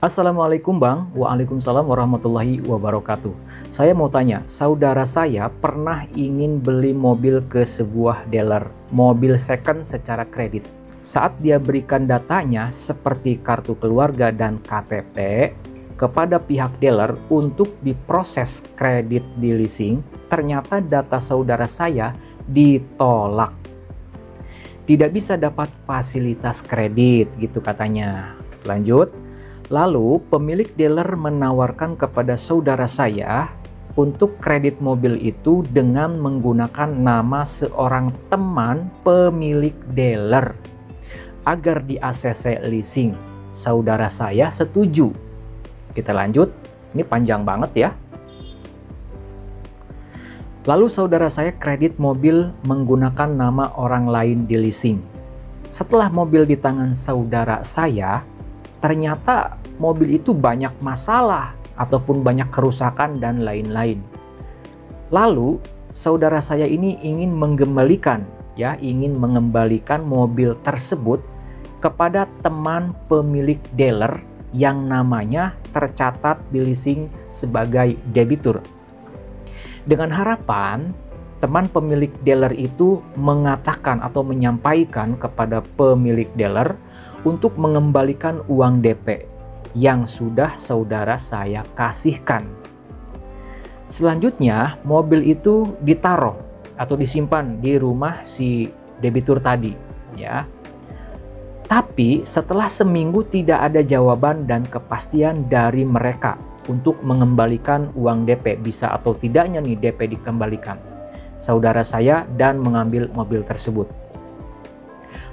Assalamualaikum Bang, Waalaikumsalam warahmatullahi wabarakatuh. Saya mau tanya, saudara saya pernah ingin beli mobil ke sebuah dealer, mobil second secara kredit. Saat dia berikan datanya seperti kartu keluarga dan KTP kepada pihak dealer untuk diproses kredit di leasing, ternyata data saudara saya ditolak. Tidak bisa dapat fasilitas kredit gitu katanya. Lanjut. Lalu pemilik dealer menawarkan kepada saudara saya untuk kredit mobil itu dengan menggunakan nama seorang teman pemilik dealer agar di ACC leasing. Saudara saya setuju. Kita lanjut, ini panjang banget ya. Lalu saudara saya kredit mobil menggunakan nama orang lain di leasing. Setelah mobil di tangan saudara saya, ternyata mobil itu banyak masalah ataupun banyak kerusakan dan lain-lain. Lalu saudara saya ini ingin mengembalikan mobil tersebut kepada teman pemilik dealer yang namanya tercatat di leasing sebagai debitur. Dengan harapan teman pemilik dealer itu mengatakan atau menyampaikan kepada pemilik dealer untuk mengembalikan uang DP yang sudah saudara saya kasihkan. Selanjutnya, mobil itu ditaruh atau disimpan di rumah si debitur tadi, ya. Tapi setelah seminggu tidak ada jawaban dan kepastian dari mereka untuk mengembalikan uang DP, bisa atau tidaknya nih DP dikembalikan. Saudara saya dan mengambil mobil tersebut.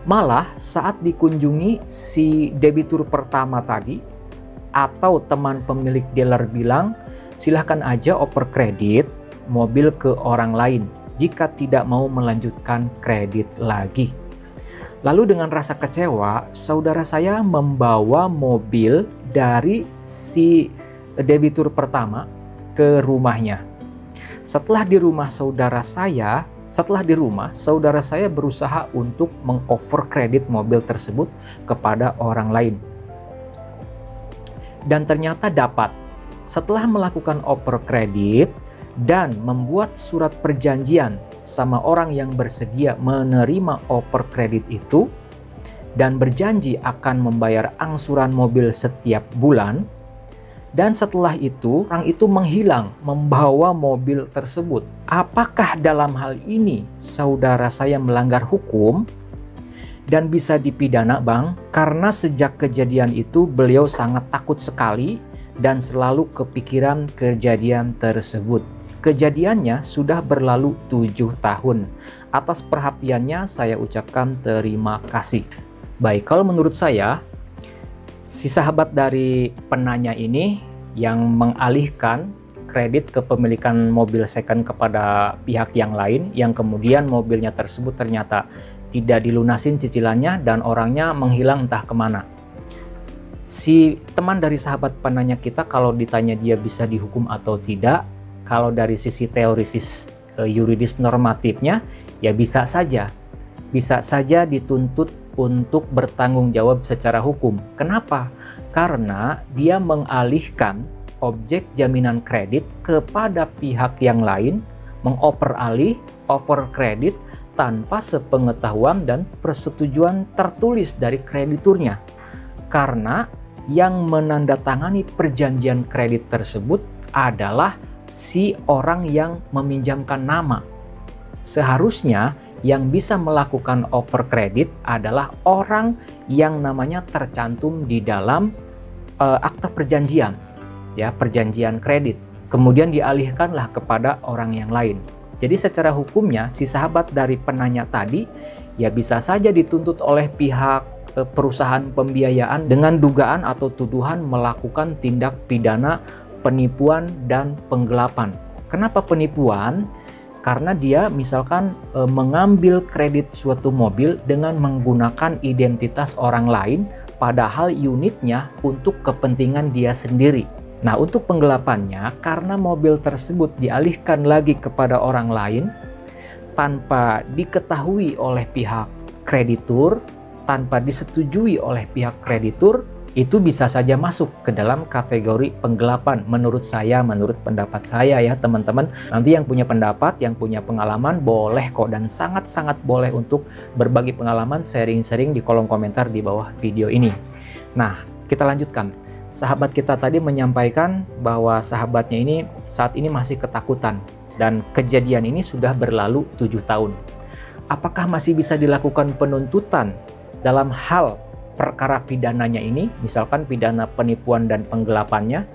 Malah saat dikunjungi si debitur pertama tadi atau teman pemilik dealer bilang, silahkan aja oper kredit mobil ke orang lain jika tidak mau melanjutkan kredit lagi. Lalu dengan rasa kecewa, saudara saya membawa mobil dari si debitur pertama ke rumahnya. Setelah di rumah, saudara saya berusaha untuk meng-offer kredit mobil tersebut kepada orang lain. Dan ternyata dapat. Setelah melakukan offer kredit dan membuat surat perjanjian sama orang yang bersedia menerima offer kredit itu dan berjanji akan membayar angsuran mobil setiap bulan, dan setelah itu orang itu menghilang membawa mobil tersebut. Apakah dalam hal ini saudara saya melanggar hukum dan bisa dipidana, Bang? Karena sejak kejadian itu beliau sangat takut sekali dan selalu kepikiran kejadian tersebut. Kejadiannya sudah berlalu 7 tahun. Atas perhatiannya saya ucapkan terima kasih. Baik, kalau menurut saya si sahabat dari penanya ini yang mengalihkan kredit kepemilikan mobil second kepada pihak yang lain, yang kemudian mobilnya tersebut ternyata tidak dilunasin cicilannya dan orangnya menghilang entah kemana. Si teman dari sahabat penanya kita, kalau ditanya dia bisa dihukum atau tidak, kalau dari sisi teoritis yuridis normatifnya ya bisa saja dituntut untuk bertanggung jawab secara hukum. Kenapa? Karena dia mengalihkan objek jaminan kredit kepada pihak yang lain, mengoper alih offer kredit tanpa sepengetahuan dan persetujuan tertulis dari krediturnya. Karena yang menandatangani perjanjian kredit tersebut adalah si orang yang meminjamkan nama. Seharusnya yang bisa melakukan offer kredit adalah orang yang namanya tercantum di dalam akta perjanjian, ya, perjanjian kredit. Kemudian dialihkanlah kepada orang yang lain. Jadi secara hukumnya si sahabat dari penanya tadi ya bisa saja dituntut oleh pihak perusahaan pembiayaan dengan dugaan atau tuduhan melakukan tindak pidana penipuan dan penggelapan. Kenapa penipuan? Karena dia misalkan mengambil kredit suatu mobil dengan menggunakan identitas orang lain padahal unitnya untuk kepentingan dia sendiri. Nah, untuk penggelapannya, karena mobil tersebut dialihkan lagi kepada orang lain tanpa diketahui oleh pihak kreditur, tanpa disetujui oleh pihak kreditur, itu bisa saja masuk ke dalam kategori penggelapan menurut saya, menurut pendapat saya ya teman-teman. Nanti yang punya pendapat, yang punya pengalaman boleh kok, dan sangat-sangat boleh untuk berbagi pengalaman, sharing-sharing di kolom komentar di bawah video ini. Nah, kita lanjutkan. Sahabat kita tadi menyampaikan bahwa sahabatnya ini saat ini masih ketakutan dan kejadian ini sudah berlalu 7 tahun. Apakah masih bisa dilakukan penuntutan dalam hal perkara pidananya ini, misalkan pidana penipuan dan penggelapannya?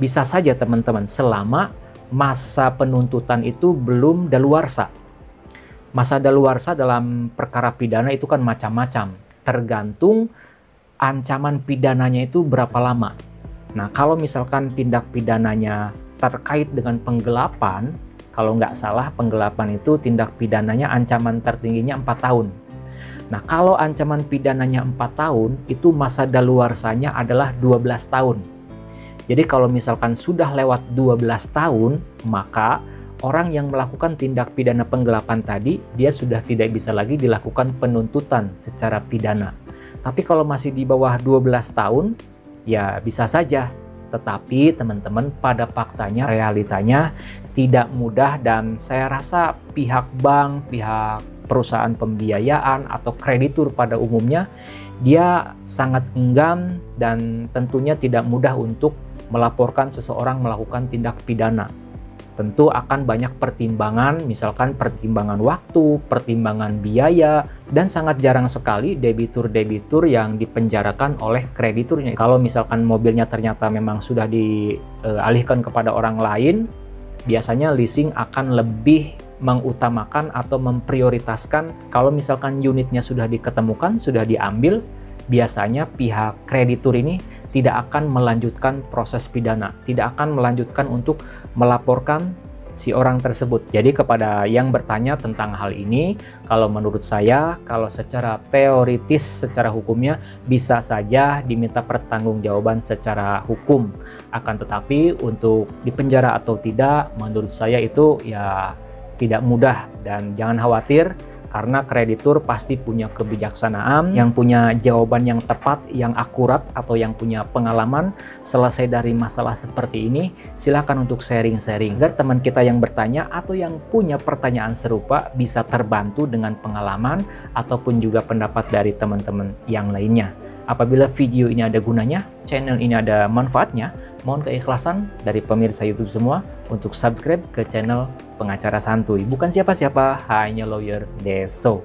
Bisa saja teman-teman, selama masa penuntutan itu belum daluarsa. Masa daluarsa dalam perkara pidana itu kan macam-macam, tergantung ancaman pidananya itu berapa lama. Nah, kalau misalkan tindak pidananya terkait dengan penggelapan, kalau nggak salah penggelapan itu tindak pidananya ancaman tertingginya 4 tahun. Nah, kalau ancaman pidananya 4 tahun, itu masa daluarsanya adalah 12 tahun. Jadi kalau misalkan sudah lewat 12 tahun, maka orang yang melakukan tindak pidana penggelapan tadi, dia sudah tidak bisa lagi dilakukan penuntutan secara pidana. Tapi kalau masih di bawah 12 tahun, ya bisa saja. Tetapi teman-teman, pada faktanya, realitanya tidak mudah, dan saya rasa pihak bank, pihak perusahaan pembiayaan atau kreditur pada umumnya, dia sangat enggan dan tentunya tidak mudah untuk melaporkan seseorang melakukan tindak pidana. Tentu akan banyak pertimbangan, misalkan pertimbangan waktu, pertimbangan biaya, dan sangat jarang sekali debitur-debitur yang dipenjarakan oleh krediturnya. Kalau misalkan mobilnya ternyata memang sudah dialihkan kepada orang lain, biasanya leasing akan lebih mengutamakan atau memprioritaskan. Kalau misalkan unitnya sudah diketemukan, sudah diambil, biasanya pihak kreditur ini tidak akan melanjutkan proses pidana, tidak akan melanjutkan untuk melaporkan si orang tersebut. Jadi kepada yang bertanya tentang hal ini, kalau menurut saya, kalau secara teoritis, secara hukumnya bisa saja diminta pertanggungjawaban secara hukum. Akan tetapi untuk dipenjara atau tidak, menurut saya itu ya tidak mudah, dan jangan khawatir karena kreditur pasti punya kebijaksanaan, yang punya jawaban yang tepat, yang akurat, atau yang punya pengalaman selesai dari masalah seperti ini. Silakan untuk sharing-sharing agar teman kita yang bertanya atau yang punya pertanyaan serupa bisa terbantu dengan pengalaman ataupun juga pendapat dari teman-teman yang lainnya. Apabila video ini ada gunanya, channel ini ada manfaatnya, mohon keikhlasan dari pemirsa YouTube semua untuk subscribe ke channel Pengacara Santuy. Bukan siapa-siapa, hanya Lawyer Deso.